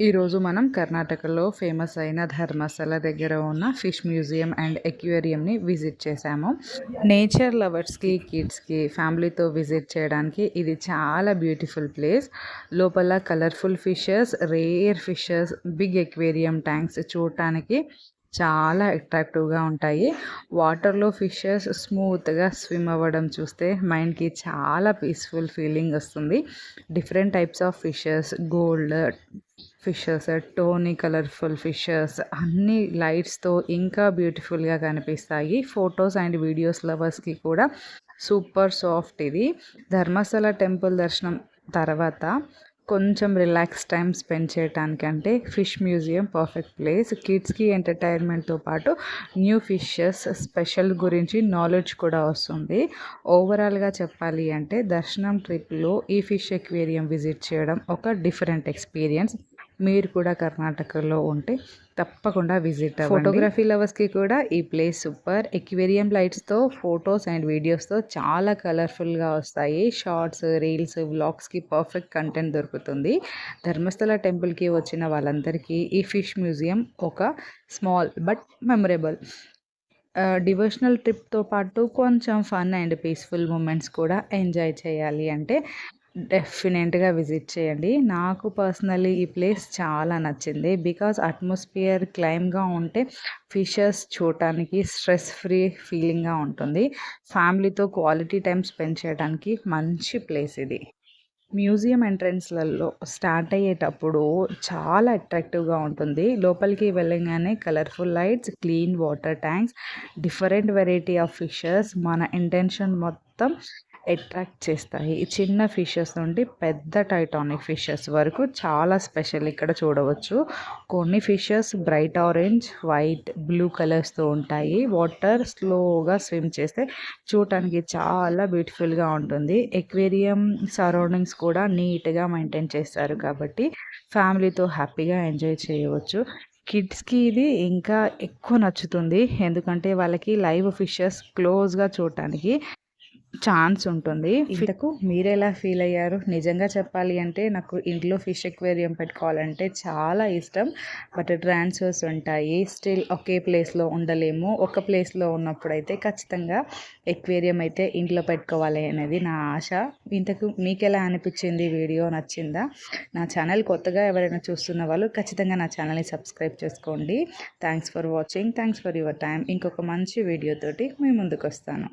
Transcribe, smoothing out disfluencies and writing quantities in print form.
ఈరోజు మనం కర్ణాటకలో ఫేమస్ అయిన ధర్మస్థల దగ్గర ఉన్న ఫిష్ మ్యూజియం అండ్ ఎక్వేరియంని విజిట్ చేశాము. నేచర్ లవర్స్కి, కిడ్స్కి, ఫ్యామిలీతో విజిట్ చేయడానికి ఇది చాలా బ్యూటిఫుల్ ప్లేస్. లోపల colourful fishes, rare fishes, big aquarium tanks చూడటానికి చాలా అట్రాక్టివ్గా ఉంటాయి. వాటర్లో ఫిషెస్ స్మూత్గా స్విమ్ అవ్వడం చూస్తే మైండ్కి చాలా పీస్ఫుల్ ఫీలింగ్ వస్తుంది. Different types of fishes, gold fishes, Tony colourful fishes అన్ని లైట్స్తో ఇంకా బ్యూటిఫుల్గా కనిపిస్తాయి. ఫొటోస్ అండ్ వీడియోస్ లవర్స్కి కూడా సూపర్ సాఫ్ట్. ఇది ధర్మస్థల టెంపుల్ దర్శనం తర్వాత కొంచెం రిలాక్స్ టైం స్పెండ్ చేయడానికంటే ఫిష్ మ్యూజియం పర్ఫెక్ట్ ప్లేస్. కిడ్స్కి ఎంటర్టైన్మెంట్తో పాటు న్యూ ఫిషెస్ స్పెషల్ గురించి నాలెడ్జ్ కూడా వస్తుంది. ఓవరాల్గా చెప్పాలి అంటే దర్శనం ట్రిప్లో ఈ ఫిష్ ఎక్వేరియం విజిట్ చేయడం ఒక డిఫరెంట్ ఎక్స్పీరియన్స్. మీరు కూడా కర్ణాటకలో ఉంటే తప్పకుండా విజిట్ అవ్వండి. ఫోటోగ్రఫీ లవర్స్కి కూడా ఈ ప్లేస్ సూపర్. ఎక్వేరియం లైట్స్తో ఫొటోస్ అండ్ వీడియోస్తో చాలా కలర్ఫుల్గా వస్తాయి. షార్ట్స్, రీల్స్, వ్లాగ్స్కి పర్ఫెక్ట్ కంటెంట్ దొరుకుతుంది. ధర్మస్థల టెంపుల్కి వచ్చిన వాళ్ళందరికీ ఈ ఫిష్ మ్యూజియం ఒక స్మాల్ బట్ మెమరబుల్ డివోషనల్ ట్రిప్తో పాటు కొంచెం ఫన్ అండ్ పీస్ఫుల్ మూమెంట్స్ కూడా ఎంజాయ్ చేయాలి అంటే డెఫినెట్గా విజిట్ చేయండి. నాకు పర్సనల్లీ ఈ ప్లేస్ చాలా నచ్చింది. బికాజ్ అట్మాస్ఫియర్ క్లైమ్గా ఉంటే ఫిషెస్ చూడటానికి స్ట్రెస్ ఫ్రీ ఫీలింగ్గా ఉంటుంది. ఫ్యామిలీతో క్వాలిటీ టైం స్పెండ్ చేయడానికి మంచి ప్లేస్ ఇది. మ్యూజియం ఎంట్రన్స్లలో స్టార్ట్ అయ్యేటప్పుడు చాలా అట్రాక్టివ్గా ఉంటుంది. లోపలికి వెళ్ళగానే colourful lights, clean water tanks, different variety of fishes మన ఇంటెన్షన్ మొత్తం అట్రాక్ట్ చేస్తాయి. చిన్న ఫిషెస్ నుండి పెద్ద టైటానిక్ ఫిషెస్ వరకు చాలా స్పెషల్ ఇక్కడ చూడవచ్చు. కొన్ని fishes bright orange, white, blue కలర్స్తో ఉంటాయి. వాటర్ స్లోగా స్విమ్ చేస్తే చూడటానికి చాలా బ్యూటిఫుల్గా ఉంటుంది. ఎక్వేరియం సరౌండింగ్స్ కూడా నీట్గా మెయింటైన్ చేస్తారు కాబట్టి ఫ్యామిలీతో హ్యాపీగా ఎంజాయ్ చేయవచ్చు. కిడ్స్కి ఇది ఇంకా ఎక్కువ నచ్చుతుంది, ఎందుకంటే వాళ్ళకి లైవ్ ఫిషెస్ క్లోజ్గా చూడటానికి ఛాన్స్ ఉంటుంది. ఇంతకు మీరెలా ఫీల్ అయ్యారు? నిజంగా చెప్పాలి అంటే నాకు ఇంట్లో ఫిష్ ఎక్వేరియం పెట్టుకోవాలంటే చాలా ఇష్టం. బట్ ట్రాన్స్ఫర్స్ ఉంటాయి, స్టిల్ ఒకే ప్లేస్లో ఉండలేము. ఒక ప్లేస్లో ఉన్నప్పుడు అయితే ఖచ్చితంగా ఎక్వేరియం అయితే ఇంట్లో పెట్టుకోవాలి అనేది నా ఆశ. ఇంతకు మీకు ఎలా అనిపించింది? వీడియో నచ్చిందా? నా ఛానల్ కొత్తగా ఎవరైనా చూస్తున్న వాళ్ళు ఖచ్చితంగా నా ఛానల్ని సబ్స్క్రైబ్ చేసుకోండి. Thanks for watching. Thanks for your time. ఇంకొక మంచి వీడియోతోటి మీ ముందుకు వస్తాను.